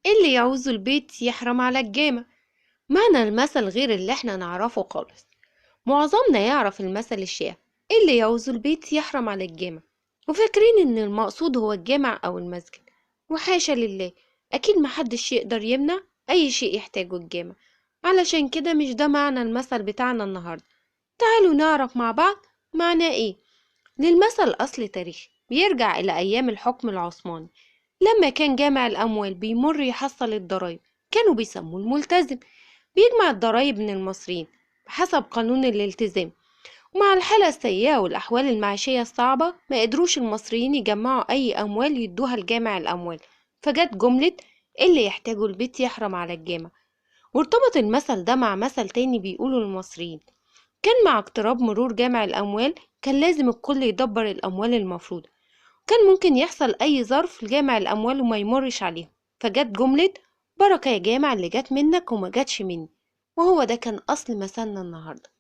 اللي يعوز البيت يحرم على الجامع. معنى المثل غير اللي احنا نعرفه خالص. معظمنا يعرف المثل الشائع اللي يعوز البيت يحرم على الجامع، وفاكرين ان المقصود هو الجامع او المسجد. وحاشا لله، اكيد محدش يقدر يمنع اي شيء يحتاجه الجامع. علشان كده مش ده معنى المثل بتاعنا النهاردة. تعالوا نعرف مع بعض معناه ايه. للمثل أصل تاريخي بيرجع إلى أيام الحكم العثماني، لما كان جامع الأموال بيمر يحصل الضرايب. كانوا بيسموه الملتزم، بيجمع الضرايب من المصريين بحسب قانون الالتزام. ومع الحالة السيئة والأحوال المعيشية الصعبة ما قدروش المصريين يجمعوا أي أموال يدوها لجامع الأموال، فجت جملة اللي يحتاجوا البيت يحرم على الجامع. وارتبط المثل ده مع مثل تاني بيقوله المصريين، كان مع اقتراب مرور جمع الأموال كان لازم الكل يدبر الأموال المفروضة. كان ممكن يحصل أي ظرف لجمع الأموال وما يمرش عليهم، فجت جملة بركة يا جامع اللي جت منك وما جاتش مني. وهو ده كان أصل مثلنا النهاردة.